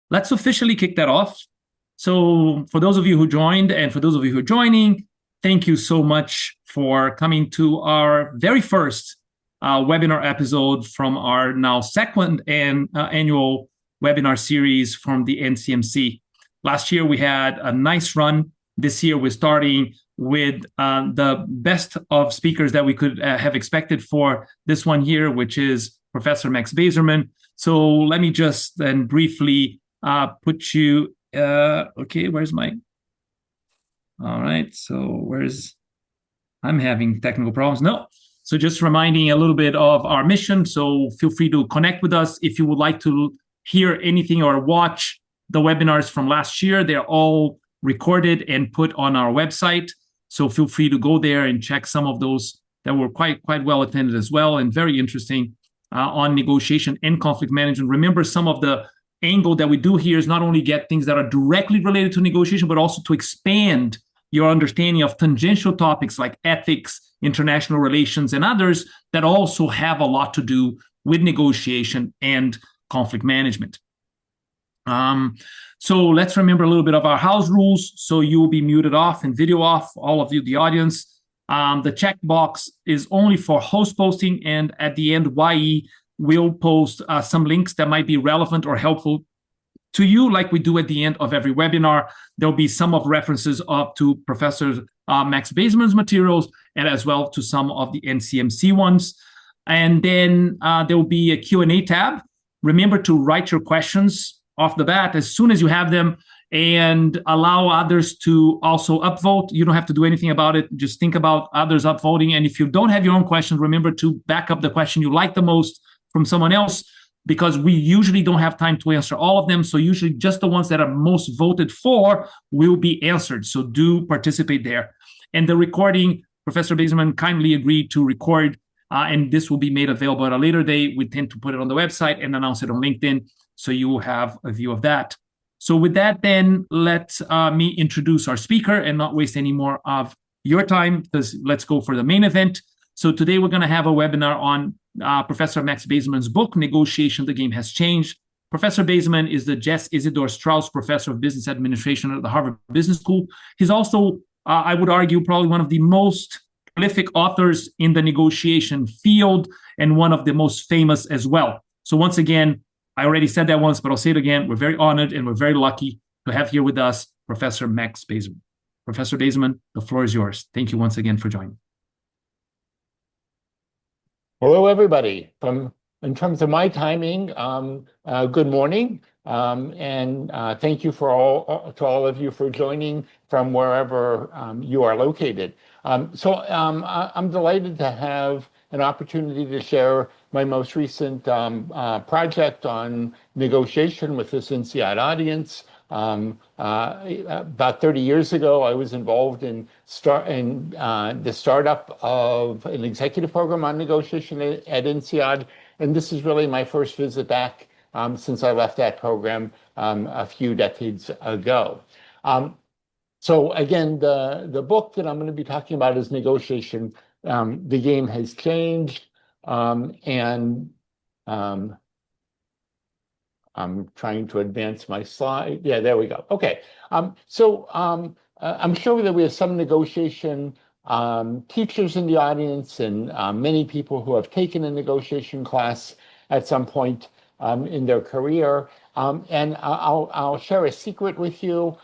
let's officially kick that off. So, for those of you who joined and for those of you who are joining, thank you so much for coming to our very first webinar episode from our now second annual webinar series from the NCMC. Last year, we had a nice run. This year, we're starting with the best of speakers that we could have expected for this one here, which is Professor Max Bazerman. So let me just then briefly put you, okay, where's my, all right, so I'm having technical problems. No, so just reminding a little bit of our mission. So feel free to connect with us if you would like to hear anything or watch the webinars from last year. They're all recorded and put on our website. So feel free to go there and check some of those that were quite well attended as well and very interesting on negotiation and conflict management. Remember, some of the angle that we do here is not only get things that are directly related to negotiation, but also to expand your understanding of tangential topics like ethics, international relations, and others that also have a lot to do with negotiation and conflict management. So let's remember a little bit of our house rules. So you will be muted off and video off, all of you, the audience. The checkbox is only for host posting, and at the end, YE will post some links that might be relevant or helpful to you, like we do at the end of every webinar. There'll be some of references up to Professor Max Bazerman's materials, and as well to some of the NCMC ones. And then there will be a Q&A tab. Remember to write your questions off the bat as soon as you have them, and allow others to also upvote. You don't have to do anything about it. Just think about others upvoting. And if you don't have your own question, remember to back up the question you like the most from someone else, because we usually don't have time to answer all of them. So usually just the ones that are most voted for will be answered. So do participate there. And the recording, Professor Bazerman kindly agreed to record, and this will be made available at a later date. We tend to put it on the website and announce it on LinkedIn, so you will have a view of that. So with that, then let me introduce our speaker and not waste any more of your time, because let's go for the main event. So today we're going to have a webinar on Professor Max Bazerman's book, Negotiation, The Game Has Changed. Professor Bazerman is the Jess Isidore Strauss Professor of Business Administration at the Harvard Business School. He's also, I would argue, probably one of the most prolific authors in the negotiation field, and one of the most famous as well. So once again, I already said that once, but I'll say it again. We're very honored and we're very lucky to have here with us Professor Max Bazerman. Professor Bazerman, the floor is yours. Thank you once again for joining. Hello, everybody. In terms of my timing, good morning, and thank you to all of you for joining from wherever you are located. So I'm delighted to have an opportunity to share my most recent project on negotiation with this INSEAD audience. About 30 years ago, I was involved in the startup of an executive program on negotiation at INSEAD, and this is really my first visit back since I left that program a few decades ago. So again, the book that I'm going to be talking about is Negotiation, The Game Has Changed, and I'm trying to advance my slide. Yeah, there we go. Okay. So I'm sure that we have some negotiation teachers in the audience, and many people who have taken a negotiation class at some point in their career. And I'll share a secret with you.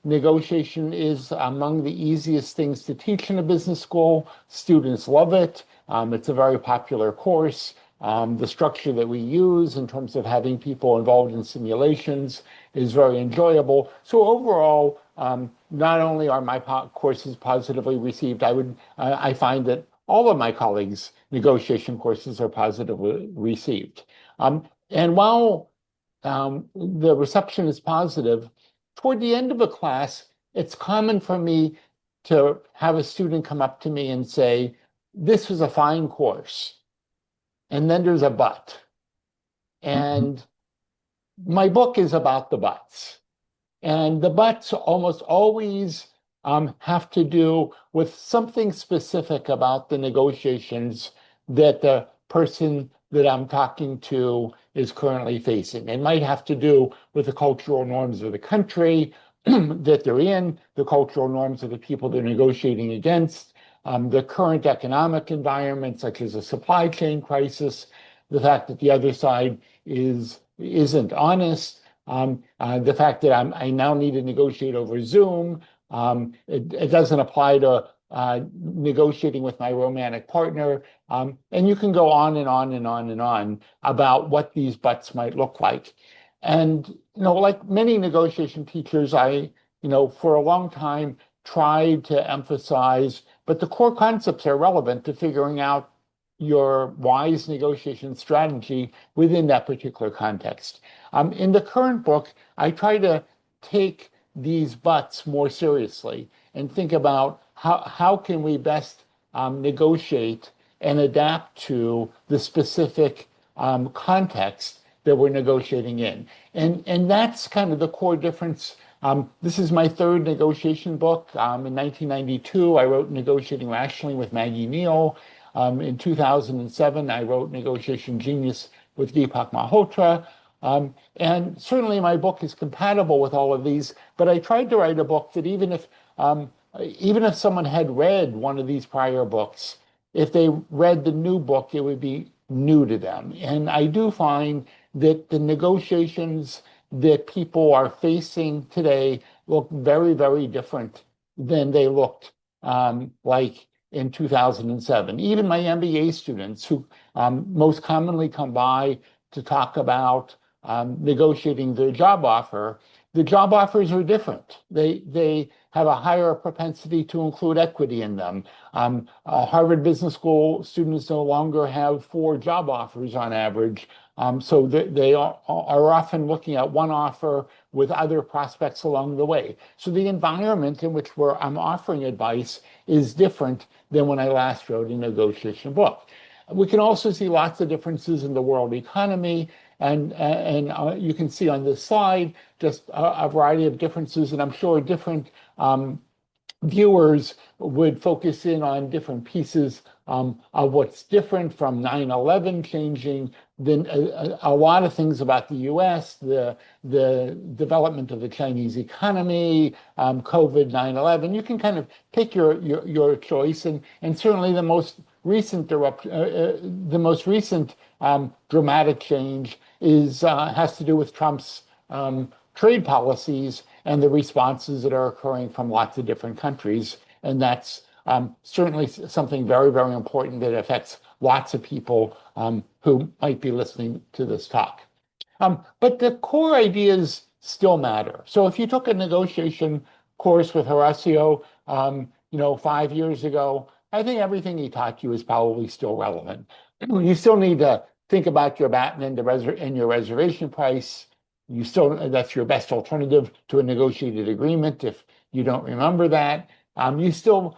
Negotiation is among the easiest things to teach in a business school. Students love it. It's a very popular course. The structure that we use in terms of having people involved in simulations is very enjoyable. So overall, not only are my courses positively received, I find that all of my colleagues' negotiation courses are positively received. And while the reception is positive, toward the end of a class, it's common for me to have a student come up to me and say, "This was a fine course." And then there's a but. And my book is about the buts. And the buts almost always have to do with something specific about the negotiations that the person that I'm talking to is currently facing. It might have to do with the cultural norms of the country that they're in, the cultural norms of the people they're negotiating against, the current economic environment, such as a supply chain crisis, the fact that the other side isn't honest, the fact that I now need to negotiate over Zoom. It doesn't apply to negotiating with my romantic partner. And you can go on and on and on and on about what these buts might look like. And, like many negotiation teachers, I, for a long time tried to emphasize, but the core concepts are relevant to figuring out your wise negotiation strategy within that particular context. In the current book, I try to take these buts more seriously and think about how can we best negotiate and adapt to the specific context that we're negotiating in. And that's kind of the core difference. This is my third negotiation book. In 1992, I wrote Negotiating Rationally with Maggie Neal. In 2007, I wrote Negotiation Genius with Deepak Malhotra. And certainly my book is compatible with all of these, but I tried to write a book that even if someone had read one of these prior books, if they read the new book, it would be new to them. And I do find that the negotiations that people are facing today look very, very different than they looked like in 2007. Even my MBA students, who most commonly come by to talk about negotiating their job offer, the job offers are different. They have a higher propensity to include equity in them. Harvard Business School students no longer have 4 job offers on average. So they are often looking at one offer with other prospects along the way. So the environment in which I'm offering advice is different than when I last wrote a negotiation book. We can also see lots of differences in the world economy. And you can see on this slide just a variety of differences, and I'm sure different viewers would focus in on different pieces of what's different, from 9/11 changing a lot of things about the U.S., the development of the Chinese economy, COVID, 9/11. You can kind of pick your choice, and certainly the most recent dramatic change has to do with Trump's trade policies and the responses that are occurring from lots of different countries. And that's certainly something very, very important that affects lots of people who might be listening to this talk. But the core ideas still matter. So if you took a negotiation course with Horacio, 5 years ago, I think everything he taught you is probably still relevant. You still need to think about your batten and your reservation price. That's your best alternative to a negotiated agreement if you don't remember that. You still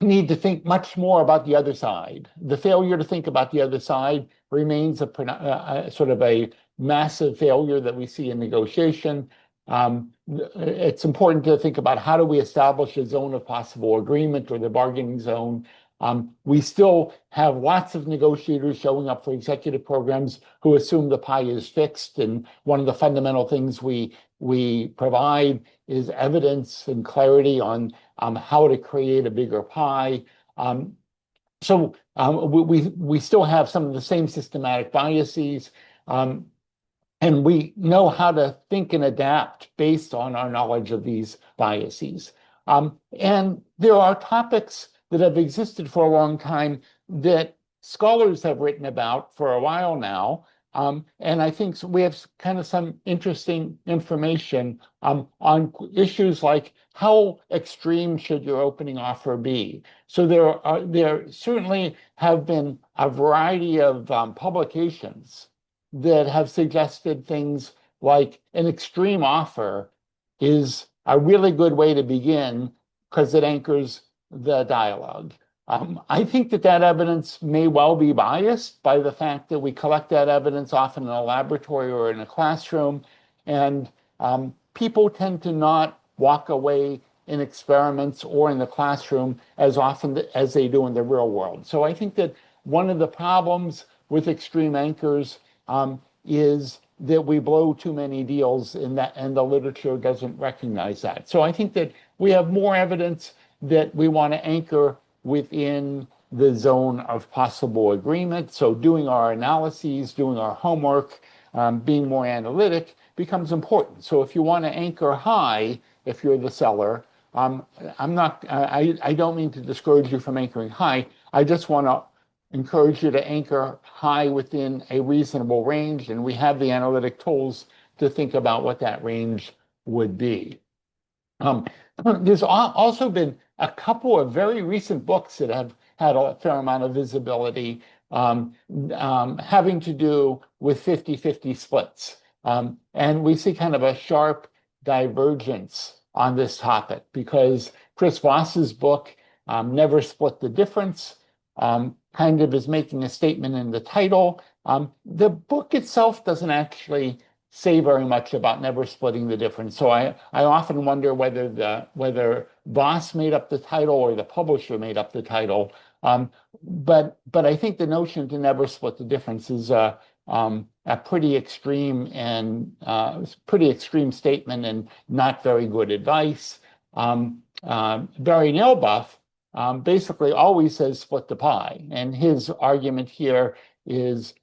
need to think much more about the other side. The failure to think about the other side remains a sort of a massive failure that we see in negotiation. It's important to think about how do we establish a zone of possible agreement, or the bargaining zone. We still have lots of negotiators showing up for executive programs who assume the pie is fixed, and one of the fundamental things we provide is evidence and clarity on how to create a bigger pie. So we still have some of the same systematic biases, and we know how to think and adapt based on our knowledge of these biases. And there are topics that have existed for a long time that scholars have written about for a while now. And I think we have kind of some interesting information on issues like how extreme should your opening offer be. So there certainly have been a variety of publications that have suggested things like an extreme offer is a really good way to begin because it anchors the dialogue. I think that evidence may well be biased by the fact that we collect that evidence often in a laboratory or in a classroom, and people tend to not walk away in experiments or in the classroom as often as they do in the real world. So I think that one of the problems with extreme anchors is that we blow too many deals in that, and the literature doesn't recognize that. So I think that we have more evidence that we want to anchor within the zone of possible agreement. So doing our analyses, doing our homework, being more analytic becomes important. So if you want to anchor high, if you're the seller, I don't mean to discourage you from anchoring high. I just want to encourage you to anchor high within a reasonable range, and we have the analytic tools to think about what that range would be. There's also been a couple of very recent books that have had a fair amount of visibility having to do with 50-50 splits. And we see kind of a sharp divergence on this topic because Chris Voss's book, Never Split the Difference, kind of is making a statement in the title. The book itself doesn't actually say very much about never splitting the difference. So I often wonder whether Voss made up the title or the publisher made up the title. But I think the notion to never split the difference is a pretty extreme statement and not very good advice. Barry Nailbuff basically always says split the pie, and his argument here is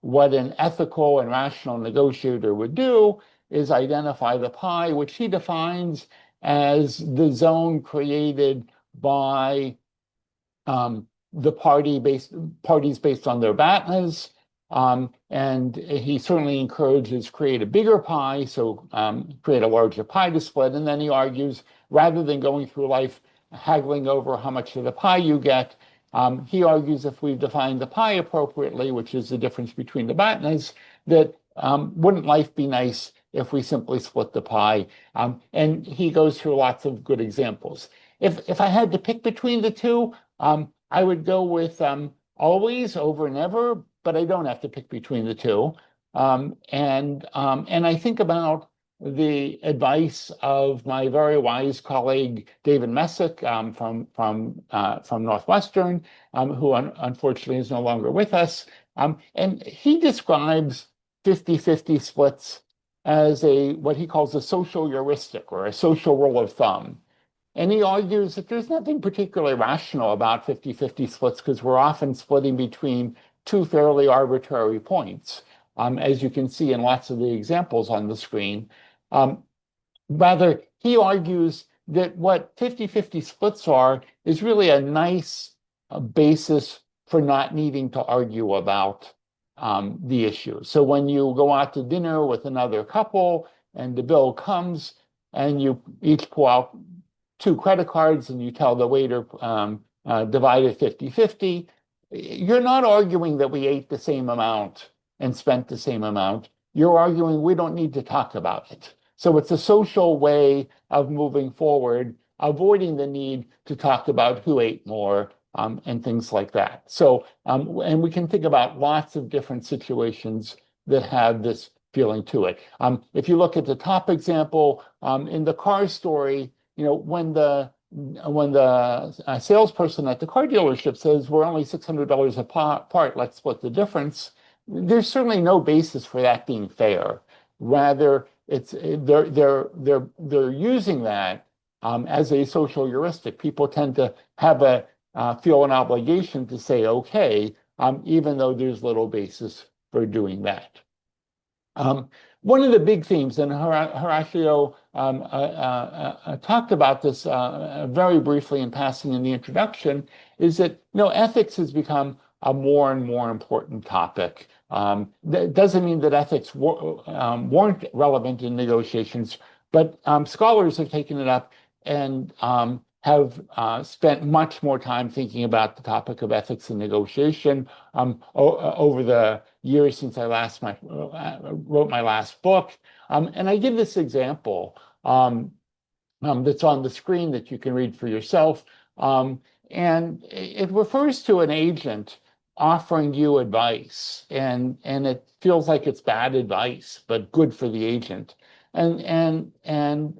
what an ethical and rational negotiator would do is identify the pie, which he defines as the zone created by the parties based on their BATNAs. And he certainly encourages create a bigger pie, so create a larger pie to split. And then he argues, rather than going through life haggling over how much of the pie you get, he argues if we've defined the pie appropriately, which is the difference between the BATNAs, that wouldn't life be nice if we simply split the pie? And he goes through lots of good examples. If I had to pick between the two, I would go with always over never, but I don't have to pick between the two. And I think about the advice of my very wise colleague David Messick from Northwestern, who unfortunately is no longer with us. And he describes 50-50 splits as what he calls a social heuristic or a social rule of thumb. And he argues that there's nothing particularly rational about 50-50 splits because we're often splitting between two fairly arbitrary points, as you can see in lots of the examples on the screen. Rather, he argues that what 50-50 splits are is really a nice basis for not needing to argue about the issue. So when you go out to dinner with another couple and the bill comes and you each pull out 2 credit cards and you tell the waiter divide it 50-50, you're not arguing that we ate the same amount and spent the same amount. You're arguing we don't need to talk about it. So it's a social way of moving forward, avoiding the need to talk about who ate more and things like that. So, and we can think about lots of different situations that have this feeling to it. If you look at the top example, in the car story, when the salesperson at the car dealership says we're only $600 apart, let's split the difference, there's certainly no basis for that being fair. Rather, they're using that as a social heuristic. People tend to have feel an obligation to say okay, even though there's little basis for doing that. One of the big themes, and Horacio talked about this very briefly in passing in the introduction, is that ethics has become a more and more important topic. That doesn't mean that ethics weren't relevant in negotiations, but scholars have taken it up and have spent much more time thinking about the topic of ethics in negotiation over the years since I wrote my last book. And I give this example that's on the screen that you can read for yourself. And it refers to an agent offering you advice, and it feels like it's bad advice, but good for the agent. And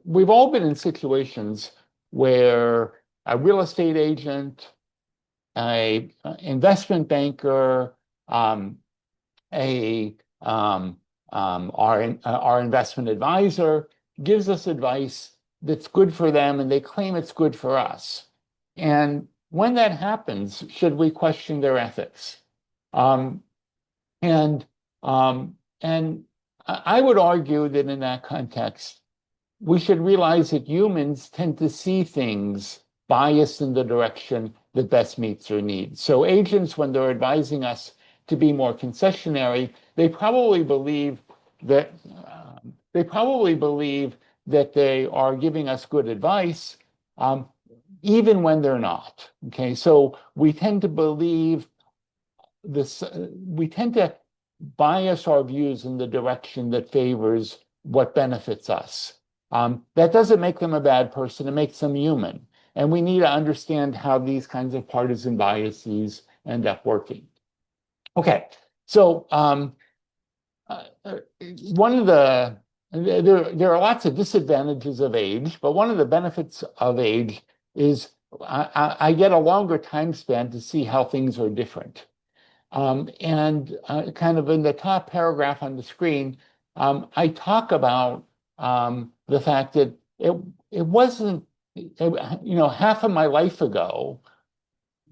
we've all been in situations where a real estate agent, a investment banker, a our investment advisor gives us advice that's good for them, and they claim it's good for us. And when that happens, should we question their ethics? Um, and and I would argue that in that context, we should realize that humans tend to see things biased in the direction that best meets their needs. So agents, when they're advising us to be more concessionary, they probably believe that they are giving us good advice, even when they're not. Okay, so we tend to believe this. We tend to bias our views in the direction that favors what benefits us. That doesn't make them a bad person, it makes them human. And we need to understand how these kinds of partisan biases end up working. Okay, so one of there are lots of disadvantages of age, but one of the benefits of age is I get a longer time span to see how things are different. And kind of in the top paragraph on the screen, I talk about the fact that it wasn't, half of my life ago,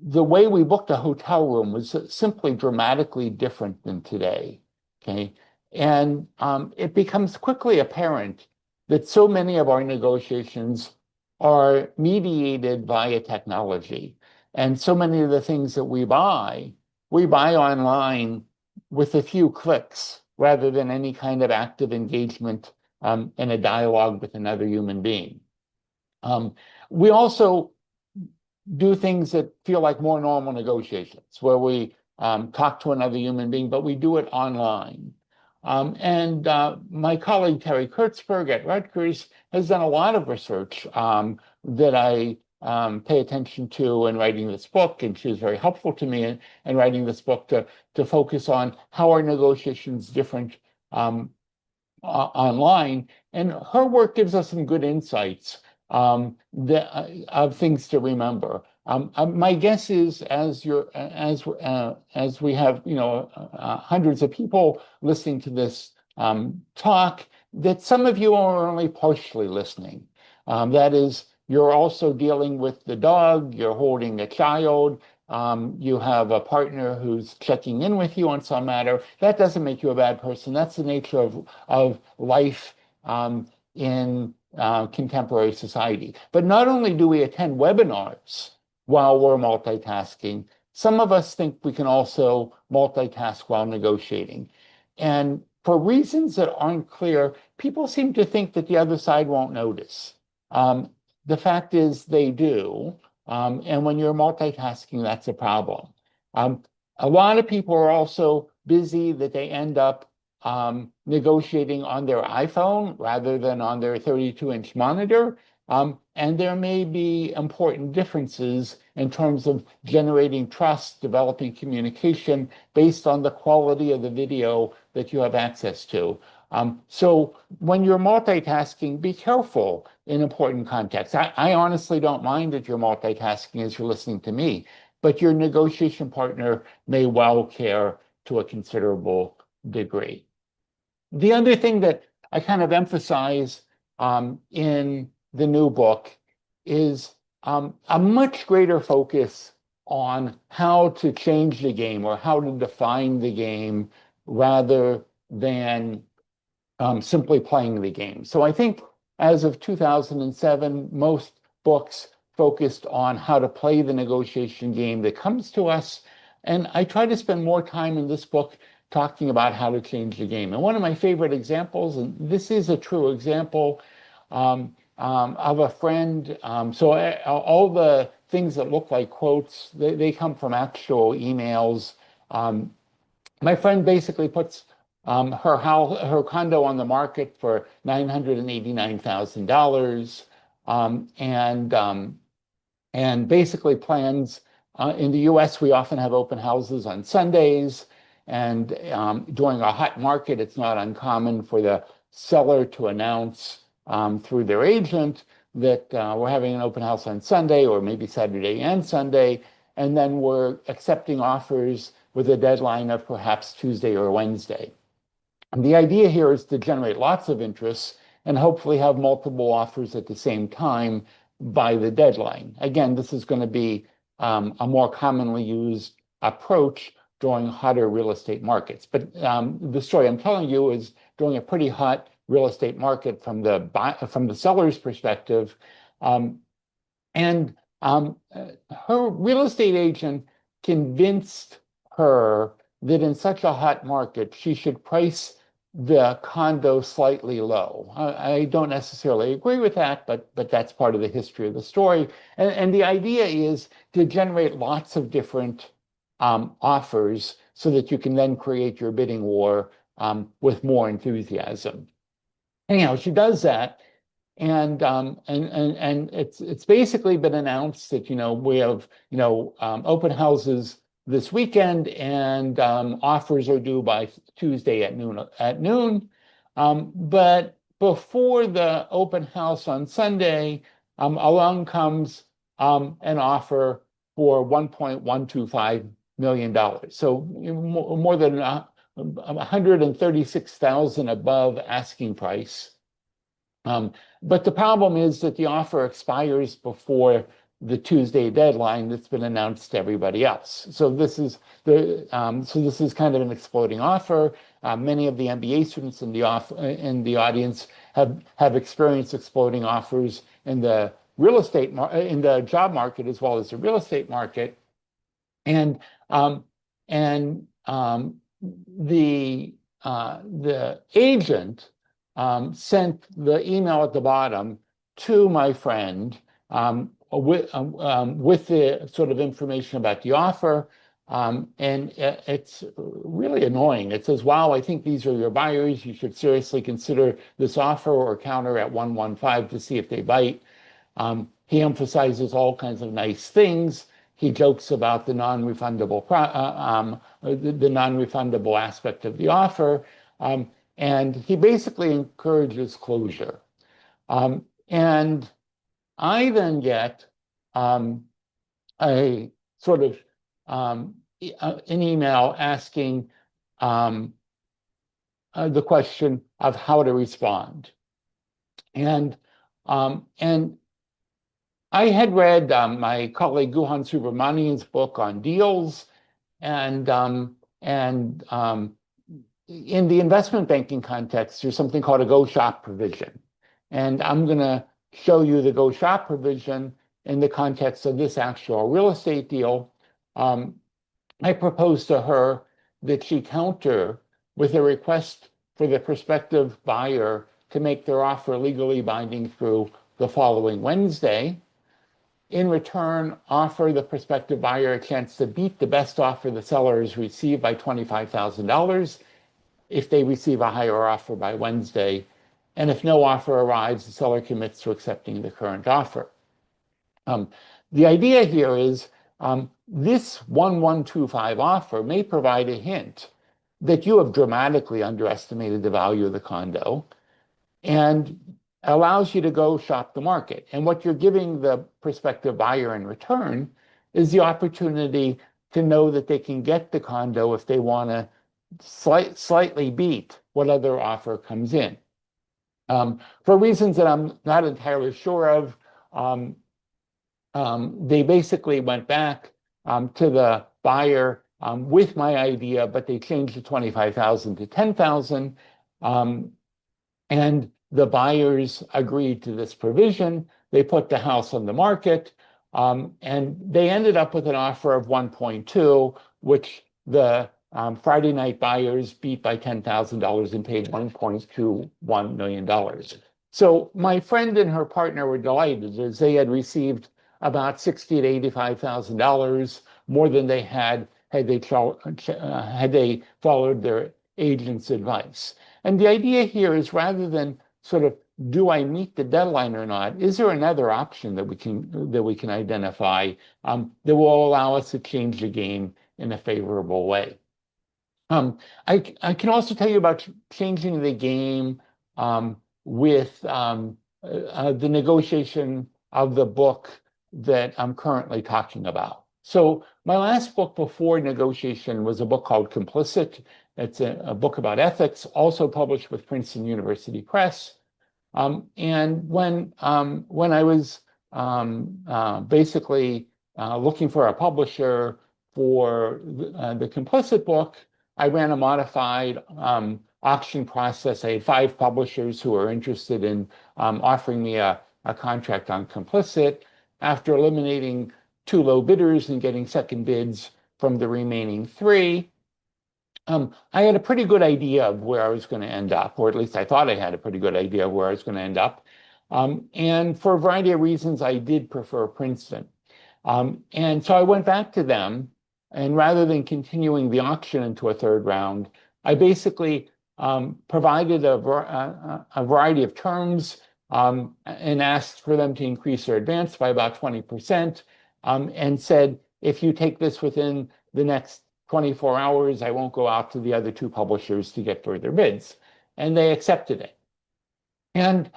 the way we booked a hotel room was simply dramatically different than today. Okay. And it becomes quickly apparent that so many of our negotiations are mediated via technology. And so many of the things that we buy online with a few clicks rather than any kind of active engagement in a dialogue with another human being. We also do things that feel like more normal negotiations, where we talk to another human being, but we do it online. And my colleague Terry Kurtzberg at Rutgers has done a lot of research that I pay attention to in writing this book, and she was very helpful to me in writing this book to focus on how are negotiations different online. And her work gives us some good insights of things to remember. My guess is, as we have hundreds of people listening to this talk, that some of you are only partially listening. That is, you're also dealing with the dog, you're holding a child, you have a partner who's checking in with you on some matter. That doesn't make you a bad person. That's the nature of life in contemporary society. But not only do we attend webinars while we're multitasking, some of us think we can also multitask while negotiating. And for reasons that aren't clear, people seem to think that the other side won't notice. The fact is they do. And when you're multitasking, that's a problem. A lot of people are also busy that they end up negotiating on their iPhone rather than on their 32-inch monitor. And there may be important differences in terms of generating trust, developing communication based on the quality of the video that you have access to. So when you're multitasking, be careful in important contexts. I honestly don't mind that you're multitasking as you're listening to me, but your negotiation partner may well care to a considerable degree. The other thing that I kind of emphasize in the new book is a much greater focus on how to change the game or how to define the game rather than simply playing the game. So I think as of 2007, most books focused on how to play the negotiation game that comes to us. And I try to spend more time in this book talking about how to change the game. And one of my favorite examples, and this is a true example, of a friend. All the things that look like quotes, they come from actual emails. My friend basically puts her condo on the market for $989,000, and basically plans. In the U.S., we often have open houses on Sundays, and during a hot market, it's not uncommon for the seller to announce through their agent that we're having an open house on Sunday, or maybe Saturday and Sunday, and then we're accepting offers with a deadline of perhaps Tuesday or Wednesday. And the idea here is to generate lots of interest and hopefully have multiple offers at the same time by the deadline. Again, this is going to be a more commonly used approach during hotter real estate markets. But the story I'm telling you is during a pretty hot real estate market from the seller's perspective. And her real estate agent convinced her that in such a hot market, she should price the condo slightly low. I don't necessarily agree with that, but that's part of the history of the story. And the idea is to generate lots of different offers so that you can then create your bidding war with more enthusiasm. Anyhow, she does that. And it's basically been announced that we have open houses this weekend, and offers are due by Tuesday at noon. But before the open house on Sunday, along comes an offer for $1.125 million. So more than 136,000 above asking price. But the problem is that the offer expires before the Tuesday deadline that's been announced to everybody else. So this is kind of an exploding offer. Many of the MBA students in the audience have experienced exploding offers in the in the job market as well as the real estate market, and the agent sent the email at the bottom to my friend with the sort of information about the offer. And it's really annoying. It says, wow, I think these are your buyers. You should seriously consider this offer or counter at 115 to see if they bite. He emphasizes all kinds of nice things. He jokes about the non-refundable aspect of the offer. And he basically encourages closure. And I then get a sort of an email asking the question of how to respond. And I had read my colleague Guhan Subramanian's book on deals, and in the investment banking context, there's something called a go shop provision. And I'm going to show you the go shop provision in the context of this actual real estate deal. I proposed to her that she counter with a request for the prospective buyer to make their offer legally binding through the following Wednesday. In return, offer the prospective buyer a chance to beat the best offer the seller has received by $25,000 if they receive a higher offer by Wednesday. And if no offer arrives, the seller commits to accepting the current offer. The idea here is this 1125 offer may provide a hint that you have dramatically underestimated the value of the condo and allows you to go shop the market. And what you're giving the prospective buyer in return is the opportunity to know that they can get the condo if they want to slightly beat what other offer comes in. For reasons that I'm not entirely sure of, they basically went back to the buyer with my idea, but they changed the 25,000 to 10,000, and the buyers agreed to this provision. They put the house on the market, and they ended up with an offer of 1.2, which the Friday night buyers beat by $10,000 and paid $1.21 million. So my friend and her partner were delighted as they had received about $60,000 to $85,000 more than they had they followed their agent's advice. And the idea here is, rather than sort of, do I meet the deadline or not, is there another option that we can identify that will allow us to change the game in a favorable way? I can also tell you about changing the game with the negotiation of the book that I'm currently talking about. So my last book before negotiation was a book called Complicit. It's a book about ethics, also published with Princeton University Press. And when I was basically looking for a publisher for the Complicit book, I ran a modified auction process. I had 5 publishers who were interested in offering me a contract on Complicit. After eliminating 2 low bidders and getting second bids from the remaining 3, I had a pretty good idea of where I was going to end up, or at least I thought I had a pretty good idea of where I was going to end up. And for a variety of reasons, I did prefer Princeton. And so I went back to them, and rather than continuing the auction into a 3rd round, I basically provided a variety of terms and asked for them to increase their advance by about 20%, and said, if you take this within the next 24 hours, I won't go out to the other 2 publishers to get further bids. And they accepted it. And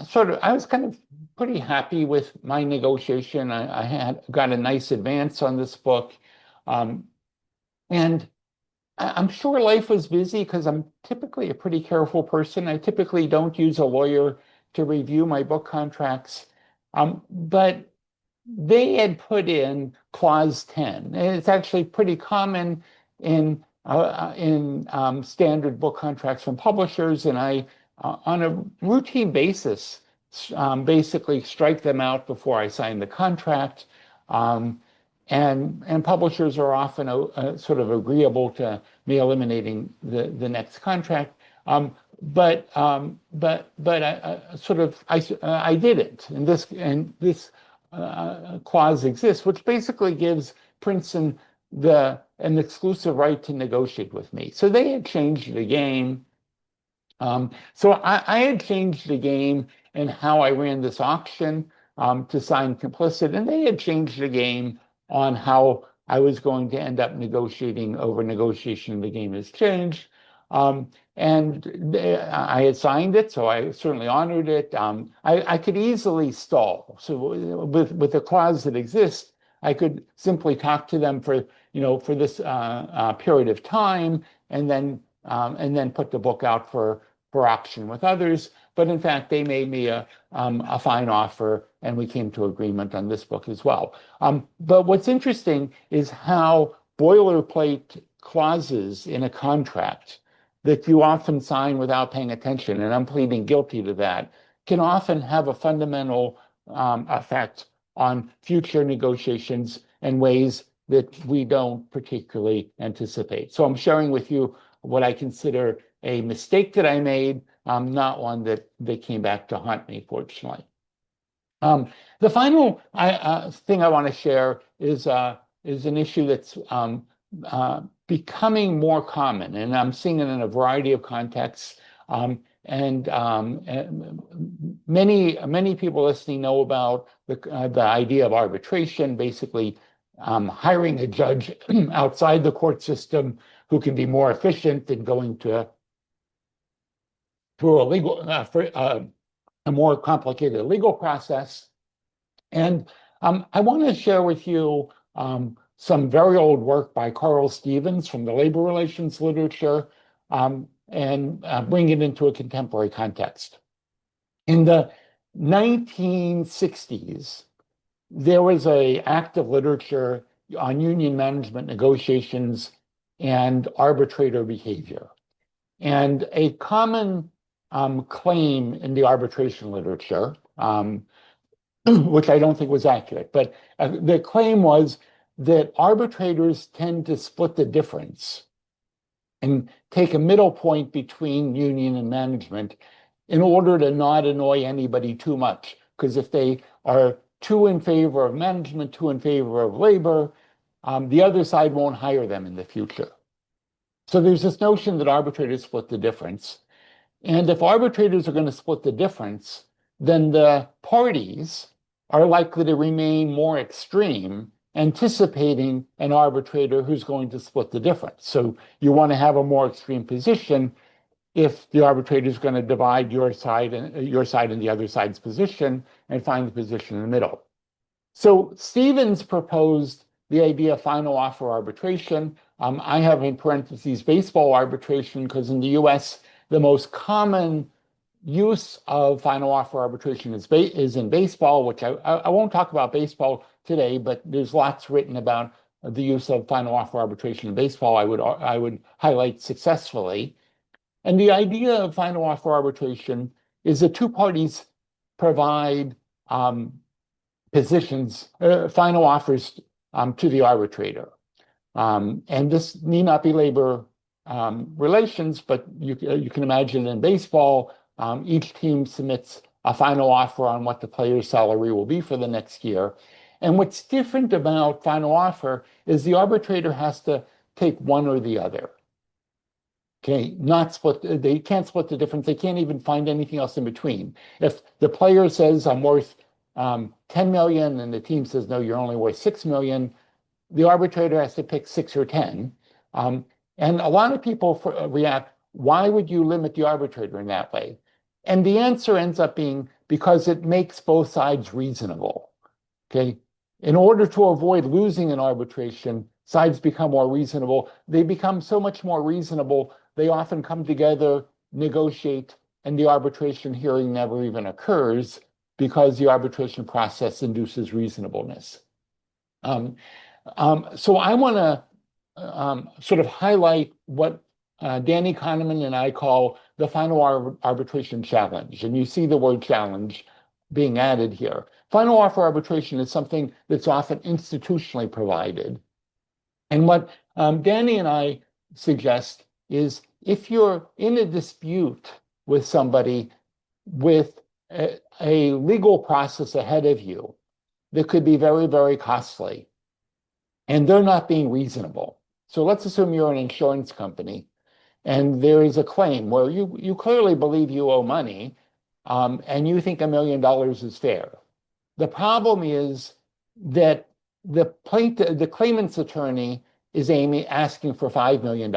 sort of, I was kind of pretty happy with my negotiation. I had got a nice advance on this book. And I'm sure life was busy because I'm typically a pretty careful person. I typically don't use a lawyer to review my book contracts. But they had put in clause 10, and it's actually pretty common in standard book contracts from publishers, and I, on a routine basis, basically strike them out before I sign the contract. And publishers are often sort of agreeable to me eliminating the next contract. But I didn't, and this clause exists, which basically gives Princeton an exclusive right to negotiate with me. So they had changed the game. So I had changed the game in how I ran this auction to sign Complicit, and they had changed the game on how I was going to end up negotiating over negotiation. The game has changed. And I had signed it, so I certainly honored it. I could easily stall. So with the clause that exists, I could simply talk to them for this period of time, and then put the book out for auction with others. But in fact, they made me a fine offer, and we came to agreement on this book as well. But what's interesting is how boilerplate clauses in a contract that you often sign without paying attention, and I'm pleading guilty to that, can often have a fundamental effect on future negotiations in ways that we don't particularly anticipate. So I'm sharing with you what I consider a mistake that I made, not one that came back to haunt me, fortunately. The final thing I want to share is an issue that's becoming more common, and I'm seeing it in a variety of contexts. And many people listening know about the idea of arbitration, basically hiring a judge outside the court system who can be more efficient than going through a more complicated legal process. And I want to share with you some very old work by Carl Stevens from the labor relations literature, and bring it into a contemporary context. In the 1960s, there was an active literature on union management negotiations and arbitrator behavior. And a common claim in the arbitration literature, which I don't think was accurate, but the claim was that arbitrators tend to split the difference and take a middle point between union and management in order to not annoy anybody too much. Because if they are too in favor of management, too in favor of labor, the other side won't hire them in the future. So there's this notion that arbitrators split the difference. And if arbitrators are going to split the difference, then the parties are likely to remain more extreme, anticipating an arbitrator who's going to split the difference. So you want to have a more extreme position if the arbitrator is going to divide your side and the other side's position and find the position in the middle. So Stevens proposed the idea of final offer arbitration. I have in parentheses baseball arbitration because in the US, the most common use of final offer arbitration is in baseball, which I won't talk about baseball today, but there's lots written about the use of final offer arbitration in baseball. I would highlight successfully. And the idea of final offer arbitration is that two parties provide final offers to the arbitrator. And this need not be labor relations, but you can imagine in baseball, each team submits a final offer on what the player's salary will be for the next year. And what's different about final offer is the arbitrator has to take one or the other. Okay, not split. They can't split the difference. They can't even find anything else in between. If the player says I'm worth 10 million and the team says no, you're only worth 6 million, the arbitrator has to pick 6 or 10. And a lot of people react, why would you limit the arbitrator in that way? And the answer ends up being because it makes both sides reasonable. Okay, in order to avoid losing an arbitration, sides become more reasonable. They become so much more reasonable, they often come together, negotiate, and the arbitration hearing never even occurs because the arbitration process induces reasonableness. So I want to sort of highlight what Danny Kahneman and I call the final arbitration challenge. And you see the word challenge being added here. Final offer arbitration is something that's often institutionally provided. And what Danny and I suggest is if you're in a dispute with somebody with a legal process ahead of you that could be very, very costly, and they're not being reasonable. So let's assume you're an insurance company and there is a claim where you clearly believe you owe money and you think $1 million is fair. The problem is that the claimant's attorney is asking for $5 million,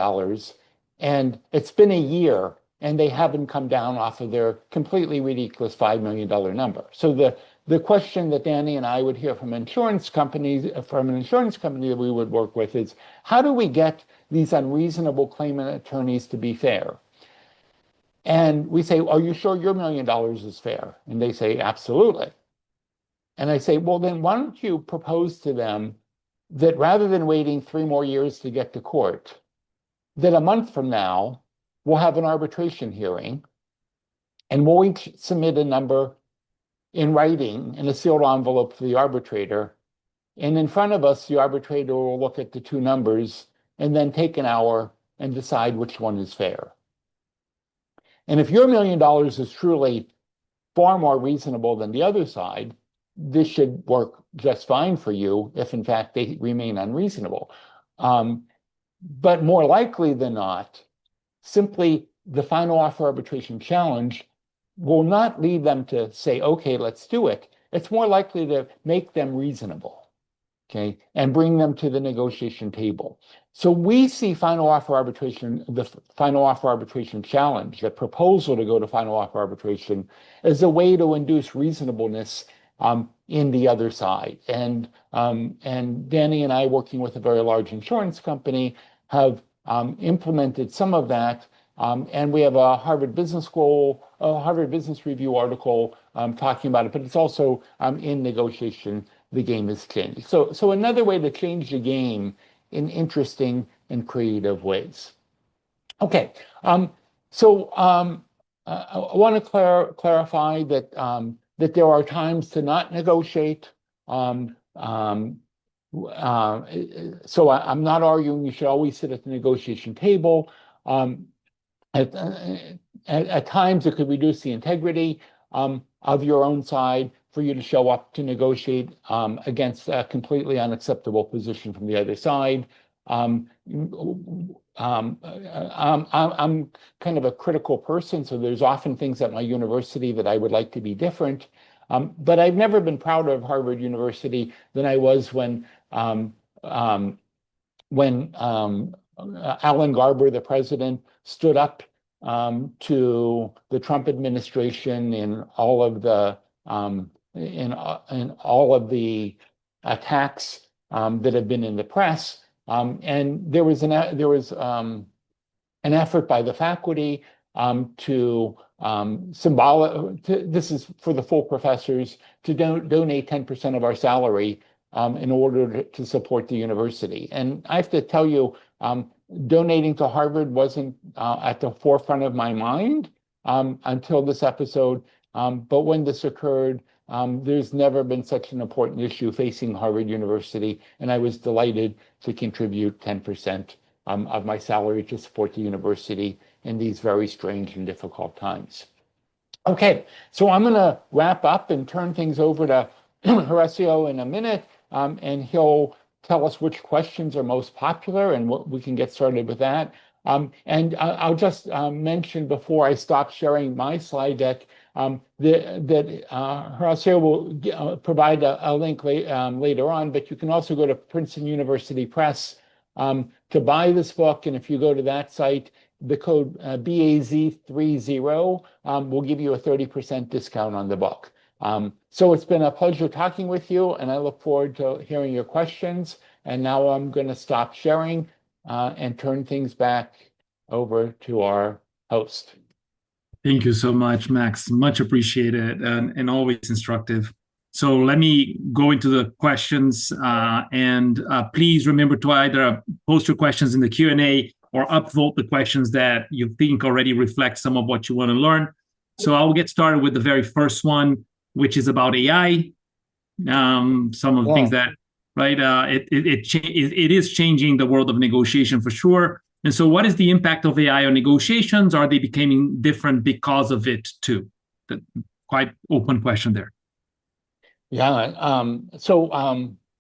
and it's been a year and they haven't come down off of their completely ridiculous $5 million number. So the question that Danny and I would hear from an insurance company that we would work with is, how do we get these unreasonable claimant attorneys to be fair? And we say, are you sure your $1 million is fair? And they say, absolutely. And I say, well, then why don't you propose to them that rather than waiting 3 more years to get to court, that a month from now, we'll have an arbitration hearing and we'll each submit a number in writing in a sealed envelope to the arbitrator. And in front of us, the arbitrator will look at the 2 numbers and then take an hour and decide which one is fair. And if your $1 million is truly far more reasonable than the other side, this should work just fine for you if in fact they remain unreasonable. But more likely than not, simply the final offer arbitration challenge will not lead them to say, okay, let's do it. It's more likely to make them reasonable, okay, and bring them to the negotiation table. So we see final offer arbitration, the final offer arbitration challenge, the proposal to go to final offer arbitration, as a way to induce reasonableness in the other side. And Danny and I, working with a very large insurance company, have implemented some of that. And we have a Harvard Business Review article talking about it, but it's also in negotiation. The game is changing. So another way to change the game in interesting and creative ways. Okay, I want to clarify that that there are times to not negotiate. So I'm not arguing you should always sit at the negotiation table. At times, it could reduce the integrity of your own side for you to show up to negotiate against a completely unacceptable position from the other side. I'm kind of a critical person, so there's often things at my university that I would like to be different. But I've never been prouder of Harvard University than I was when Alan Garber, the president, stood up to the Trump administration in all of the attacks that have been in the press, And there was an effort by the faculty to this is for the full professors, to donate 10% of our salary in order to support the university. And I have to tell you, donating to Harvard wasn't at the forefront of my mind until this episode. But when this occurred, there's never been such an important issue facing Harvard University, and I was delighted to contribute 10% of my salary to support the university in these very strange and difficult times. Okay, so I'm going to wrap up and turn things over to Horacio in a minute, and he'll tell us which questions are most popular and what we can get started with that. And I'll just mention before I stop sharing my slide deck that Horacio will provide a link later on, but you can also go to Princeton University Press to buy this book. And if you go to that site, the code BAZ30 will give you a 30% discount on the book. So it's been a pleasure talking with you, and I look forward to hearing your questions. And now I'm going to stop sharing and turn things back over to our host. Thank you so much, Max. Much appreciated and always instructive. So let me go into the questions, and please remember to either post your questions in the Q&A or upvote the questions that you think already reflect some of what you want to learn. So I'll get started with the very first one, which is about AI. Some of the things that, right, it is changing the world of negotiation for sure. And so what is the impact of AI on negotiations? Are they becoming different because of it too? Quite open question there. Yeah. So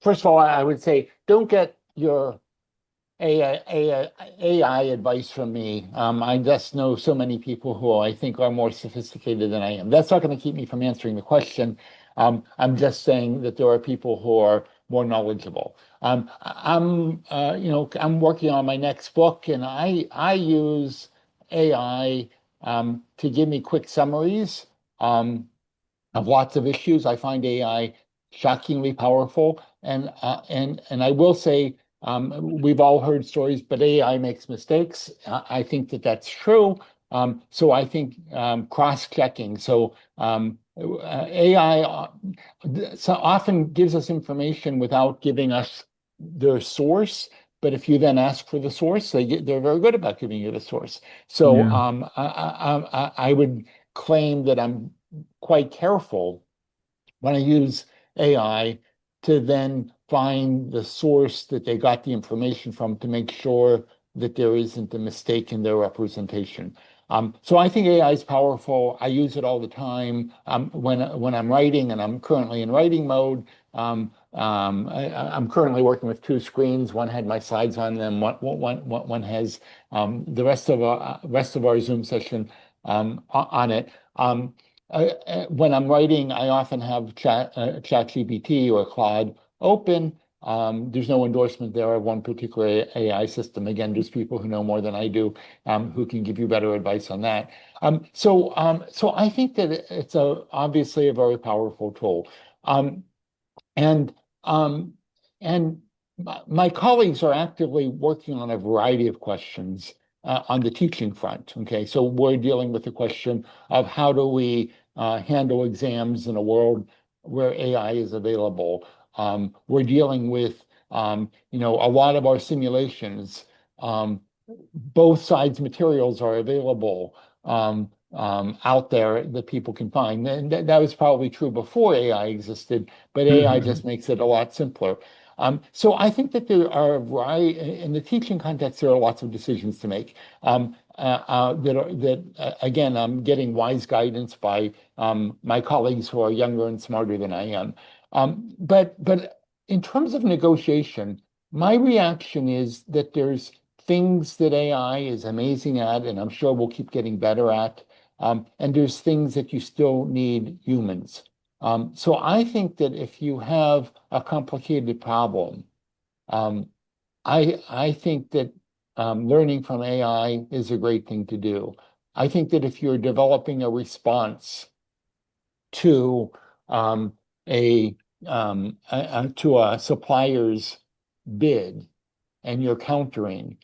first of all, I would say don't get your AI advice from me. I just know so many people who I think are more sophisticated than I am. That's not going to keep me from answering the question. I'm just saying that there are people who are more knowledgeable. I'm working on my next book, and I use AI to give me quick summaries of lots of issues. I find AI shockingly powerful, and I will say we've all heard stories, but AI makes mistakes. I think that that's true. So I think cross-checking. So AI so often gives us information without giving us their source. But if you then ask for the source, they're very good about giving you the source. So I would claim that I'm quite careful when I use AI to then find the source that they got the information from to make sure that there isn't a mistake in their representation. So I think AI is powerful. I use it all the time when I'm writing, and I'm currently in writing mode. I'm currently working with two screens. One had my slides on them. One has the rest of our Zoom session on it. When I'm writing, I often have ChatGPT or Claude open. There's no endorsement there of one particular AI system. Again, there's people who know more than I do who can give you better advice on that. So I think that it's obviously a very powerful tool. And my colleagues are actively working on a variety of questions on the teaching front. Okay, so we're dealing with the question of how do we handle exams in a world where AI is available. We're dealing with a lot of our simulations. Both sides' materials are available out there that people can find. And that was probably true before AI existed, but AI just makes it a lot simpler. So I think that there are a variety, in the teaching context, there are lots of decisions to make. Again, I'm getting wise guidance by my colleagues who are younger and smarter than I am. But in terms of negotiation, my reaction is that there's things that AI is amazing at, and I'm sure we'll keep getting better at. And there's things that you still need humans. So I think that if you have a complicated problem, I think that learning from AI is a great thing to do. I think that if you're developing a response to a supplier's bid, and you're countering,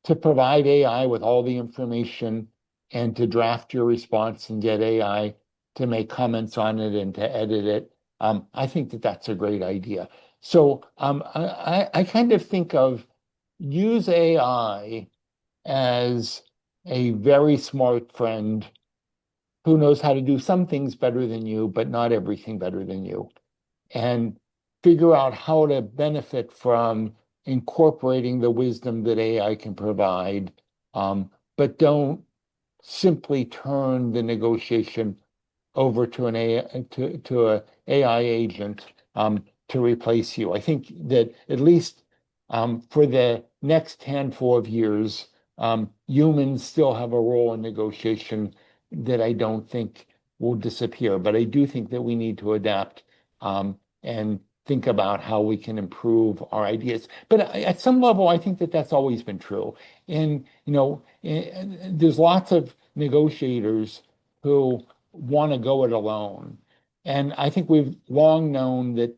to provide AI with all the information and to draft your response and get AI to make comments on it and to edit it. I think that that's a great idea. So I kind of think of use AI as a very smart friend who knows how to do some things better than you, but not everything better than you, and figure out how to benefit from incorporating the wisdom that AI can provide, but don't simply turn the negotiation over to an AI, to a AI agent to replace you. I think that at least for the next handful of years, humans still have a role in negotiation that I don't think will disappear. But I do think that we need to adapt and think about how we can improve our ideas. But at some level, I think that that's always been true. And there's lots of negotiators who want to go it alone. And I think we've long known that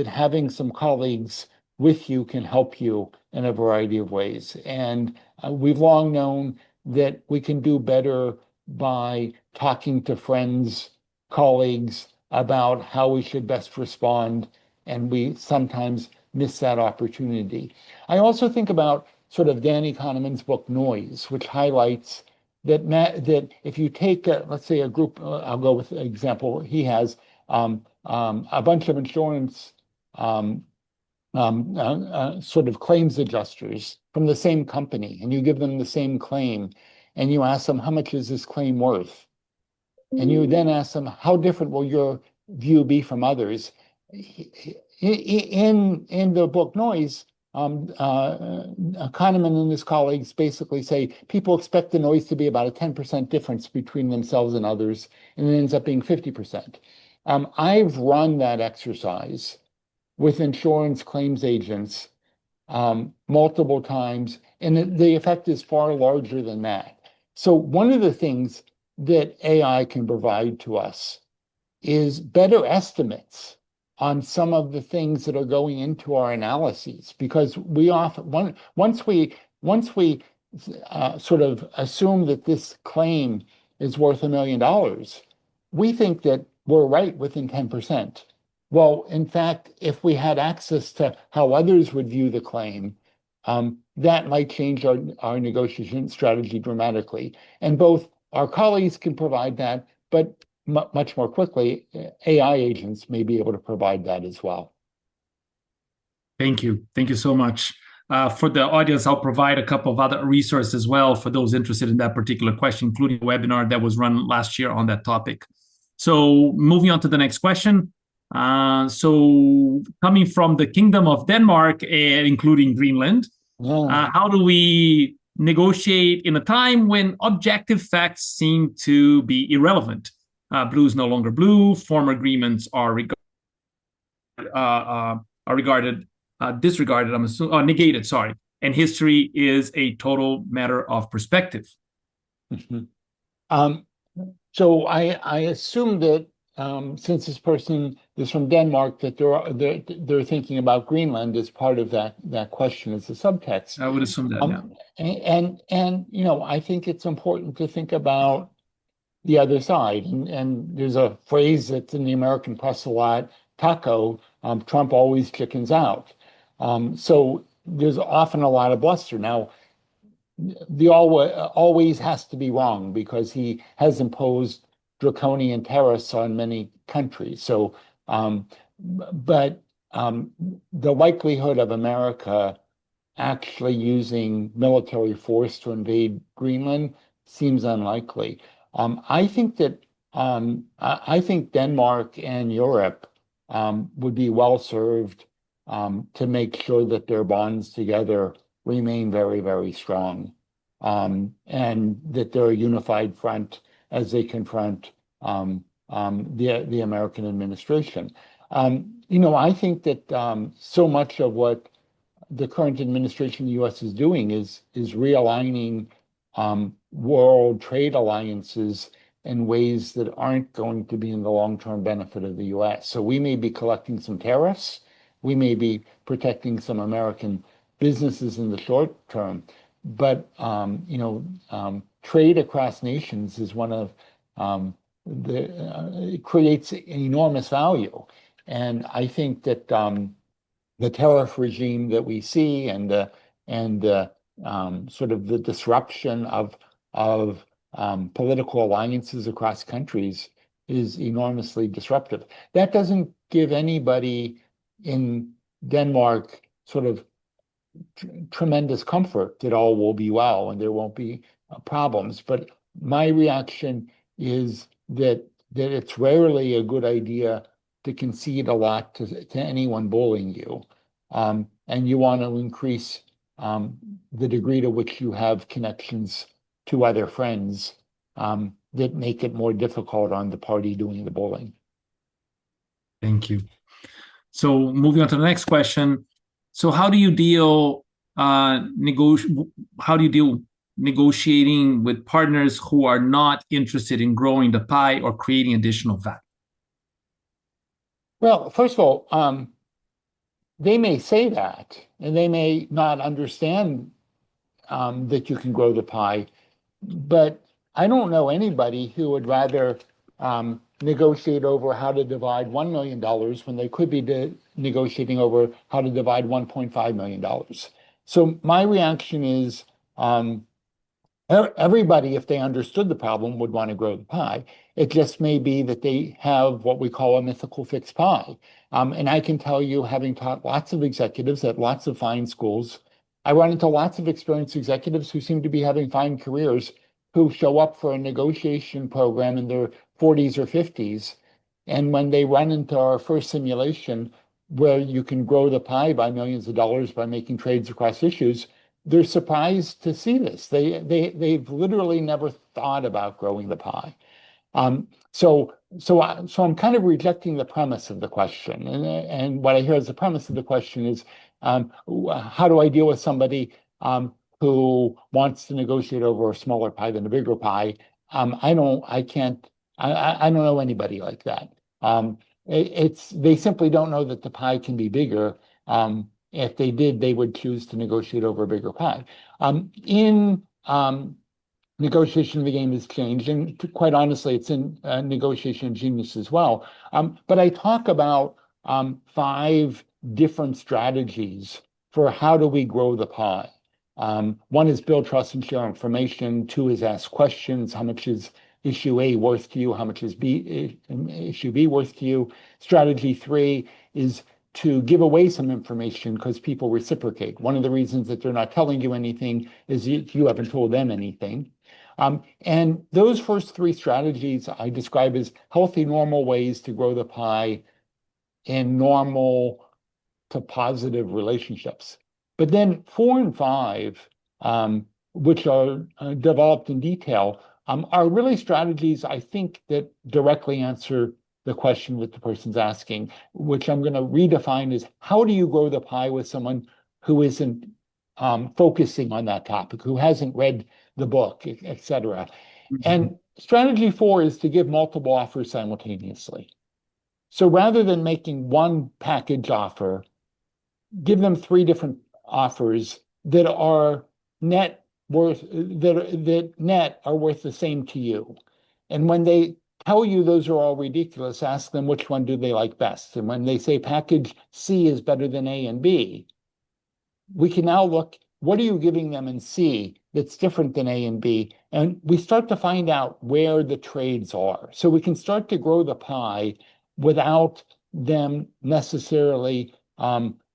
having some colleagues with you can help you in a variety of ways. And we've long known that we can do better by talking to friends, colleagues about how we should best respond. And we sometimes miss that opportunity. I also think about sort of Danny Kahneman's book Noise, which highlights that if you take, let's say, a group, I'll go with an example he has, a bunch of insurance sort of claims adjusters from the same company, and you give them the same claim, and you ask them, how much is this claim worth? And you then ask them, how different will your view be from others? In the book Noise, Kahneman and his colleagues basically say people expect the noise to be about a 10% difference between themselves and others, and it ends up being 50%. I've run that exercise with insurance claims agents multiple times, and the effect is far larger than that. So one of the things that AI can provide to us is better estimates on some of the things that are going into our analyses, because we often once we sort of assume that this claim is worth $1 million, we think that we're right within 10%. Well, in fact, if we had access to how others would view the claim, that might change our negotiation strategy dramatically. And both our colleagues can provide that, but much more quickly, AI agents may be able to provide that as well. Thank you. Thank you so much. For the audience, I'll provide a couple of other resources as well for those interested in that particular question, including a webinar that was run last year on that topic. So moving on to the next question. So coming from the Kingdom of Denmark and including Greenland, how do we negotiate in a time when objective facts seem to be irrelevant? Blue is no longer blue. Former agreements are disregarded. I'm assuming negated. Sorry, and history is a total matter of perspective. Mm-hmm. So I assume that since this person is from Denmark, that they're thinking about Greenland as part of that question as a subtext. I would assume that. Yeah. And I think it's important to think about the other side. And there's a phrase that's in the American press a lot, taco, Trump always chickens out. So there's often a lot of bluster. Now, the always has to be wrong because he has imposed draconian tariffs on many countries. So, but the likelihood of America actually using military force to invade Greenland seems unlikely. I think that I think Denmark and Europe would be well served to make sure that their bonds together remain very, very strong, and that they're a unified front as they confront the American administration. I think that so much of what the current administration in the U.S. is doing is realigning world trade alliances in ways that aren't going to be in the long-term benefit of the U.S. So we may be collecting some tariffs, we may be protecting some American businesses in the short term. But trade across nations is one of it creates enormous value. And I think that the tariff regime that we see and sort of the disruption of political alliances across countries is enormously disruptive. That doesn't give anybody in Denmark sort of tremendous comfort that all will be well and there won't be problems. But my reaction is that it's rarely a good idea to concede a lot to anyone bullying you. And you want to increase the degree to which you have connections to other friends that make it more difficult on the party doing the bullying. Thank you. So moving on to the next question. So how do you deal negotiating with partners who are not interested in growing the pie or creating additional value? Well, first of all, they may say that, and they may not understand that you can grow the pie, but I don't know anybody who would rather negotiate over how to divide $1 million when they could be negotiating over how to divide $1.5 million. So my reaction is everybody, if they understood the problem, would want to grow the pie. It just may be that they have what we call a mythical fixed pie. And I can tell you, having taught lots of executives at lots of fine schools, I run into lots of experienced executives who seem to be having fine careers who show up for a negotiation program in their 40s or 50s. And when they run into our first simulation, where you can grow the pie by millions of dollars by making trades across issues, they're surprised to see this. They've literally never thought about growing the pie. So I'm kind of rejecting the premise of the question. And what I hear as the premise of the question is, how do I deal with somebody who wants to negotiate over a smaller pie than a bigger pie? I don't know anybody like that. They simply don't know that the pie can be bigger. If they did, they would choose to negotiate over a bigger pie. Negotiation of the game has changed, and quite honestly, it's in negotiation genius as well. But I talk about 5 different strategies for how do we grow the pie. One is build trust and share information. 2 is ask questions. How much is issue A worth to you? How much is issue B worth to you? Strategy 3 is to give away some information because people reciprocate. One of the reasons that they're not telling you anything is you haven't told them anything. And those first 3 strategies I describe as healthy, normal ways to grow the pie in normal to positive relationships. But then 4 and 5, which are developed in detail, are really strategies, I think, that directly answer the question that the person's asking, which I'm going to redefine as how do you grow the pie with someone who isn't focusing on that topic, who hasn't read the book, et cetera. And strategy 4 is to give multiple offers simultaneously. So rather than making one package offer, give them 3 different offers that are net worth the same to you. And when they tell you those are all ridiculous, ask them which one do they like best. And when they say package C is better than A and B, we can now look, what are you giving them in C that's different than A and B? And we start to find out where the trades are. So we can start to grow the pie without them necessarily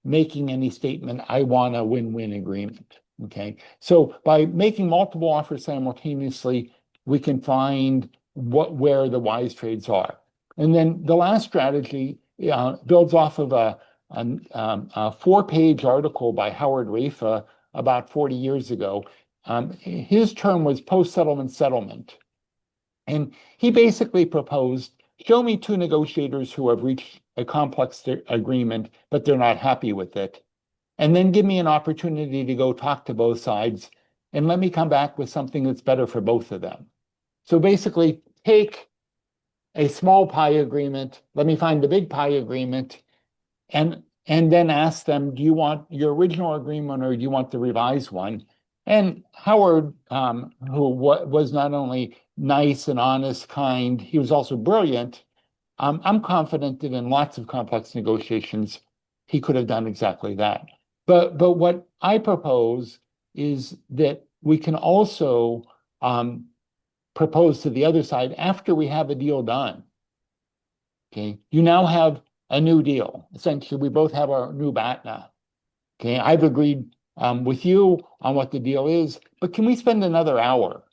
making any statement, I want a win-win agreement. Okay. So by making multiple offers simultaneously, we can find where the wise trades are. And then the last strategy builds off of a 4-page article by Howard Rafa about 40 years ago. His term was post-settlement settlement. And he basically proposed, show me 2 negotiators who have reached a complex agreement, but they're not happy with it. And then give me an opportunity to go talk to both sides and let me come back with something that's better for both of them. So basically, take a small pie agreement, let me find the big pie agreement, and and then ask them, do you want your original agreement or do you want the revised one? And Howard, who was not only nice and honest, kind, he was also brilliant. I'm confident that in lots of complex negotiations, he could have done exactly that. But what I propose is that we can also propose to the other side after we have a deal done. Okay, you now have a new deal. Essentially, we both have our new BATNA. Okay, I've agreed with you on what the deal is, but can we spend another hour?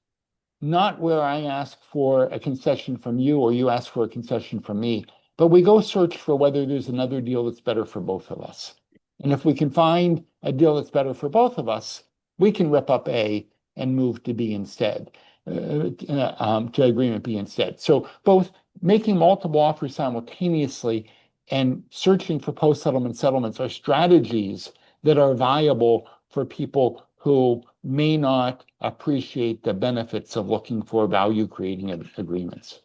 Not where I ask for a concession from you or you ask for a concession from me, but we go search for whether there's another deal that's better for both of us. And if we can find a deal that's better for both of us, we can rip up A and move to B instead, to agreement B instead. So both making multiple offers simultaneously and searching for post-settlement settlements are strategies that are viable for people who may not appreciate the benefits of looking for value-creating agreements.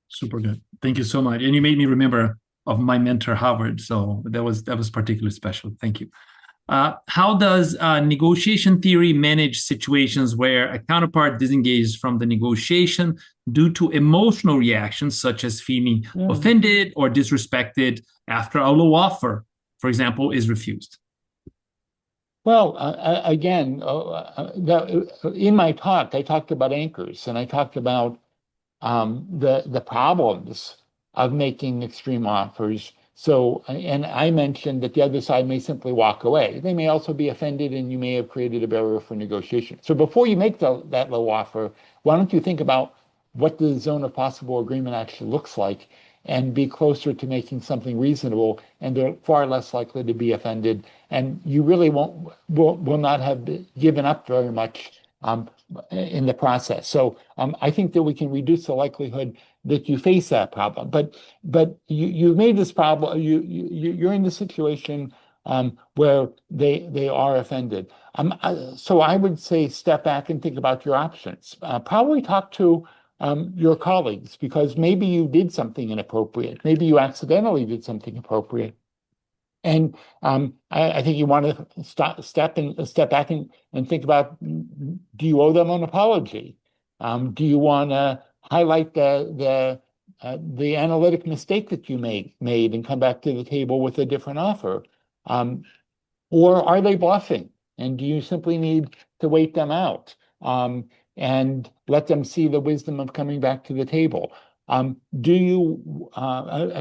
Super good. Thank you so much. And you made me remember of my mentor, Howard. So that was particularly special. Thank you. How does negotiation theory manage situations where a counterpart disengages from the negotiation due to emotional reactions, such as feeling offended or disrespected after a low offer, for example, is refused? Well, again, in my talk, I talked about anchors and I talked about the problems of making extreme offers. So, and I mentioned that the other side may simply walk away. They may also be offended and you may have created a barrier for negotiation. So before you make that low offer, why don't you think about what the zone of possible agreement actually looks like and be closer to making something reasonable, and they're far less likely to be offended. And you really will not have given up very much in the process. So I think that we can reduce the likelihood that you face that problem. But you've made this problem. You're in the situation where they are offended. So I would say step back and think about your options. Probably talk to your colleagues, because maybe you did something inappropriate. Maybe you accidentally did something appropriate. And I think you want to step back and think about, do you owe them an apology? Do you want to highlight the analytic mistake that you made and come back to the table with a different offer? Or are they bluffing? And do you simply need to wait them out and let them see the wisdom of coming back to the table? Do you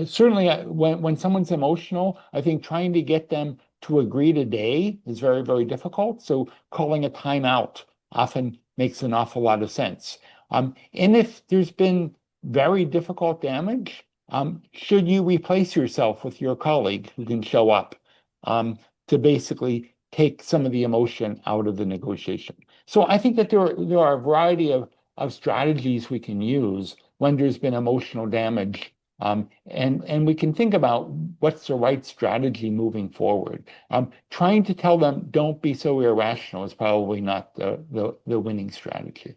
certainly when someone's emotional, I think trying to get them to agree today is very, very difficult. So calling a timeout often makes an awful lot of sense. And if there's been very difficult damage, should you replace yourself with your colleague who can show up to basically take some of the emotion out of the negotiation? So I think that there are a variety of strategies we can use when there's been emotional damage. And we can think about what's the right strategy moving forward. Trying to tell them, don't be so irrational, is probably not the winning strategy.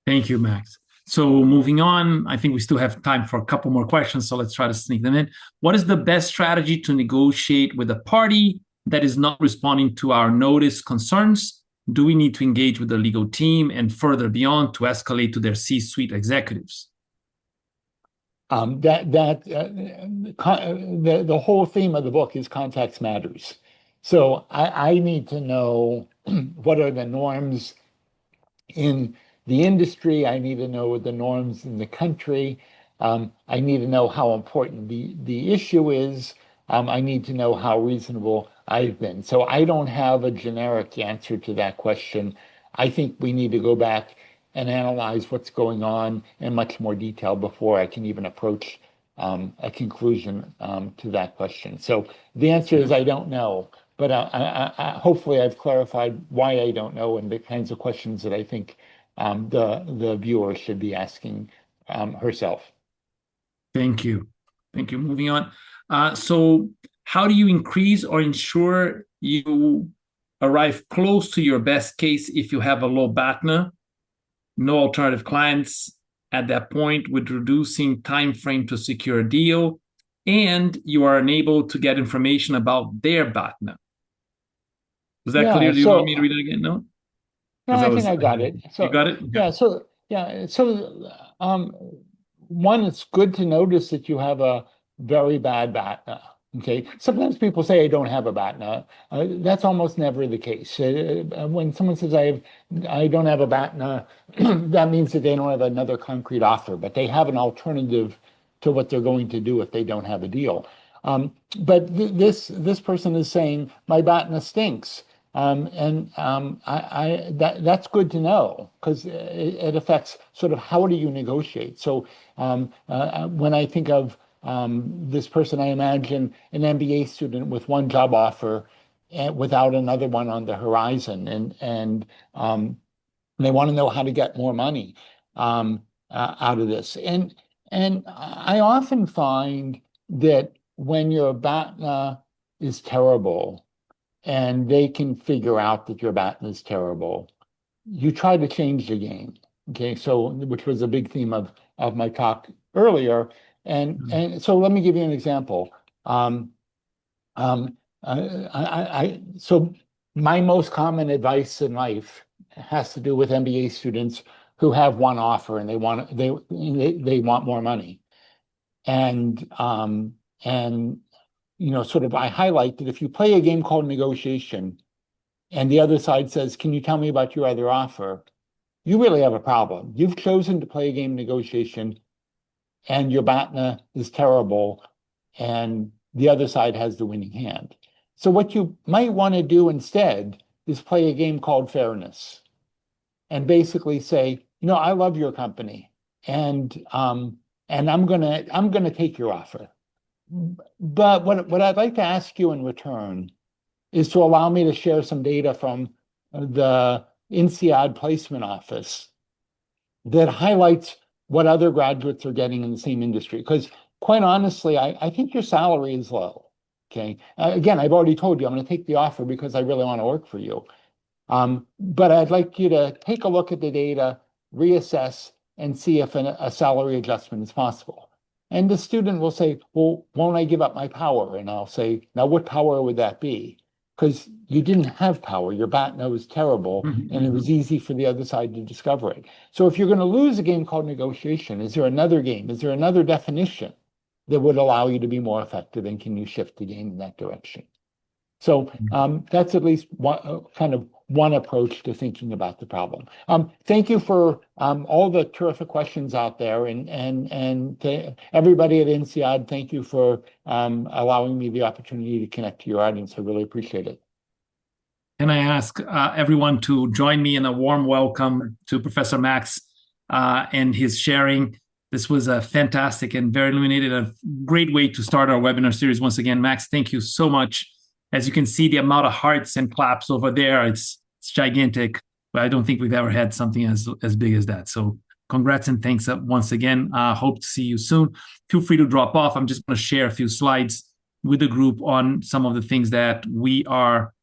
Thank you, Max. So moving on, I think we still have time for a couple more questions, so let's try to sneak them in. What is the best strategy to negotiate with a party that is not responding to our notice concerns? Do we need to engage with the legal team and further beyond to escalate to their C-suite executives? The whole theme of the book is context matters. So I need to know what are the norms in the industry. I need to know the norms in the country. I need to know how important the issue is. I need to know how reasonable I've been. So I don't have a generic answer to that question. I think we need to go back and analyze what's going on in much more detail before I can even approach a conclusion to that question. So the answer is I don't know, but hopefully I've clarified why I don't know and the kinds of questions that I think the viewer should be asking herself. Thank you. Thank you. Moving on. So how do you increase or ensure you arrive close to your best case if you have a low BATNA, no alternative clients at that point, with reducing time frame to secure a deal, and you are unable to get information about their BATNA. Was that Yeah, clear? Do you want me to so read it again? No? no, Because I think I got it. you So got it? Okay. yeah, um, one, it's good to notice that you have a very bad BATNA. Okay, sometimes people say I don't have a BATNA. That's almost never the case. When someone says I don't have a BATNA, that means that they don't have another concrete offer, but they have an alternative to what they're going to do if they don't have a deal. But this person is saying my BATNA stinks. That's good to know because it affects sort of how do you negotiate. So when I think of this person, I imagine an MBA student with one job offer and without another one on the horizon, and they want to know how to get more money out of this. And I often find that when your BATNA is terrible and they can figure out that your BATNA is terrible, you try to change the game. Okay, so which was a big theme of my talk earlier. And so let me give you an example. So my most common advice in life has to do with MBA students who have one offer and they want more money. And sort of I highlight that if you play a game called negotiation and the other side says, can you tell me about your other offer? You really have a problem. You've chosen to play a game negotiation and your BATNA is terrible and the other side has the winning hand. So what you might want to do instead is play a game called fairness and basically say, I love your company and I'm gonna take your offer. But what I'd like to ask you in return is to allow me to share some data from the INSEAD placement office that highlights what other graduates are getting in the same industry. Because quite honestly, I think your salary is low. Okay. Again, I've already told you I'm going to take the offer because I really want to work for you. But I'd like you to take a look at the data, reassess, and see if a salary adjustment is possible. And the student will say, well, won't I give up my power? And I'll say, now what power would that be? Because you didn't have power. Your BATNA was terrible, and it was easy for the other side to discover it. So if you're going to lose a game called negotiation, is there another game? Is there another definition that would allow you to be more effective? And can you shift the game in that direction? So that's at least kind of one approach to thinking about the problem. Thank you for all the terrific questions out there, and to everybody at INSEAD, thank you for allowing me the opportunity to connect to your audience. I really appreciate it. Can I ask everyone to join me in a warm welcome to Professor Max and his sharing. This was a fantastic and very illuminated, a great way to start our webinar series. Once again, Max, thank you so much. As you can see, the amount of hearts and claps over there, it's gigantic. But I don't think we've ever had something as big as that. So congrats and thanks once again. Hope to see you soon. Feel free to drop off. I'm just going to share a few slides with the group on some of the things that we are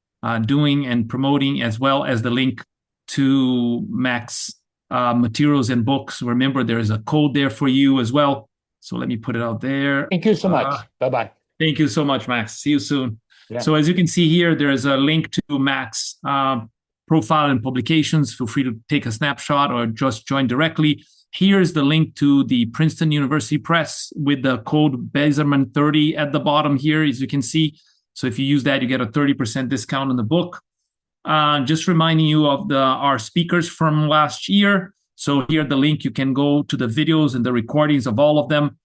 doing and promoting, as well as the link to Max materials and books. Remember, there is a code there for you as well. So let me put it out there. Thank you so much. Bye-bye. Thank you so much, Max. See you soon. Yeah. So as you can see here, there's a link to Max profile and publications. Feel free to take a snapshot or just join directly. Here's the link to the Princeton University Press with the code Bazerman 30 at the bottom here, as you can see. So if you use that, you get a 30% discount on the book. Just reminding you of our speakers from last year. So here, the link, you can go to the videos and the recordings of all of them.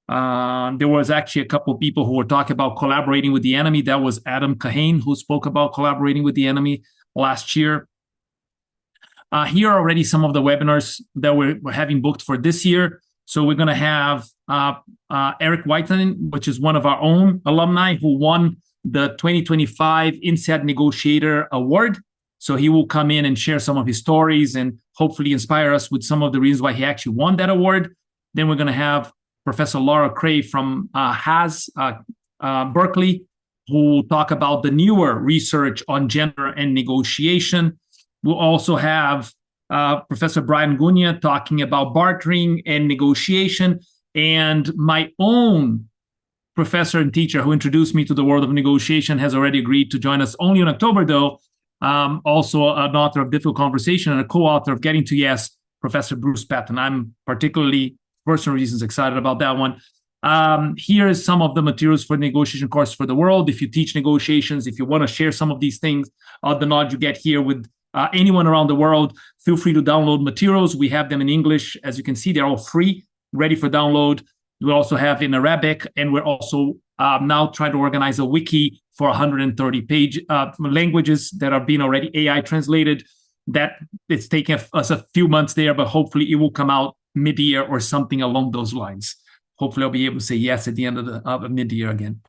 There was actually a couple of people who were talking about collaborating with the enemy. That was Adam Kahane, who spoke about collaborating with the enemy last year. Here are already some of the webinars that we're having booked for this year. So we're going to have Eric Whiteman, which is one of our own alumni who won the 2025 INSEAD Negotiator Award. So he will come in and share some of his stories and hopefully inspire us with some of the reasons why he actually won that award. Then we're going to have Professor Laura Cray from Berkeley, who will talk about the newer research on gender and negotiation. We'll also have Professor Brian Gunya talking about bartering and negotiation, and my own professor and teacher who introduced me to the world of negotiation, has already agreed to join us only in October, though. Also an author of Difficult Conversation and a co-author of Getting to Yes, Professor Bruce Patton. I'm particularly, for personal reasons, excited about that one. Here is some of the materials for the negotiation course for the world. If you teach negotiations, if you want to share some of these things, the nod you get here with anyone around the world, feel free to download materials. We have them in English. As you can see, they're all free, ready for download. We also have in Arabic, and we're also now trying to organize a wiki for 130-page languages that are being already AI translated. That it's taken us a few months there, but hopefully it will come out mid-year or something along those lines. Hopefully I'll be able to say yes at the end of mid-year again.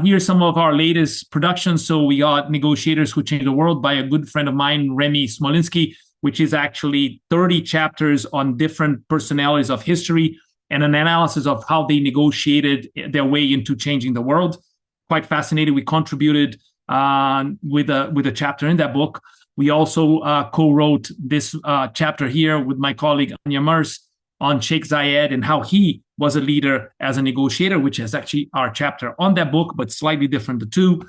Here's some of our latest productions. So we got Negotiators Who Change the World by a good friend of mine, Remy Smolinski, which is actually 30 chapters on different personalities of history and an analysis of how they negotiated their way into changing the world. Quite fascinating. We contributed with a chapter in that book. We also co-wrote this chapter here with my colleague Anya Merce on Sheikh Zayed and how he was a leader as a negotiator, which is actually our chapter on that book, but slightly different, the two.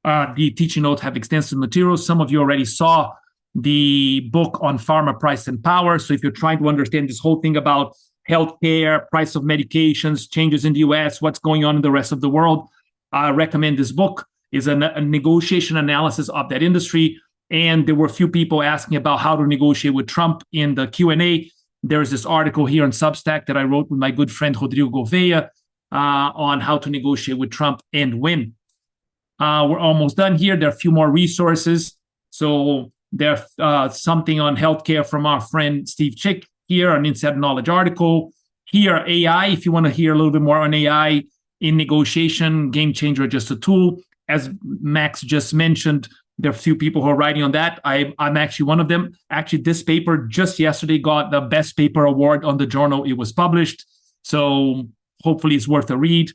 The teaching notes have extensive materials. Some of you already saw the book on pharma, price, and power. So if you're trying to understand this whole thing about healthcare, price of medications, changes in the US, what's going on in the rest of the world, I recommend this book. It's a negotiation analysis of that industry. And there were a few people asking about how to negotiate with Trump in the Q&A. There's this article here on Substack that I wrote with my good friend Rodrigo Gouveia on how to negotiate with Trump and win. We're almost done here. There are a few more resources. So there's something on healthcare from our friend Steve Chick here, an Inside Knowledge article. Here, AI, if you want to hear a little bit more on AI in negotiation, game changer, just a tool. As Max just mentioned, there are a few people who are writing on that. I'm actually one of them. Actually, this paper just yesterday got the best paper award on the journal it was published. So hopefully it's worth a read.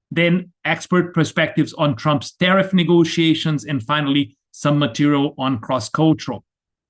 Then expert perspectives on Trump's tariff negotiations. And finally, some material on cross-cultural.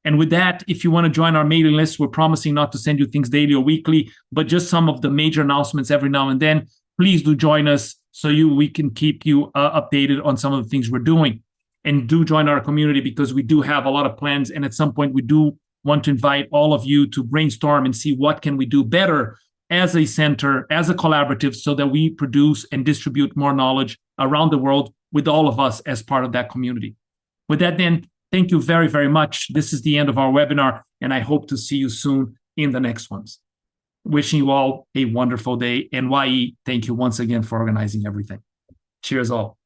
And with that, if you want to join our mailing list, we're promising not to send you things daily or weekly, but just some of the major announcements every now and then. Please do join us so we can keep you updated on some of the things we're doing. And do join our community because we do have a lot of plans. And at some point, we do want to invite all of you to brainstorm and see what can we do better as a center, as a collaborative, so that we produce and distribute more knowledge around the world with all of us as part of that community. With that, then, thank you very, very much. This is the end of our webinar, and I hope to see you soon in the next ones. Wishing you all a wonderful day. NYE, thank you once again for organizing everything. Cheers all.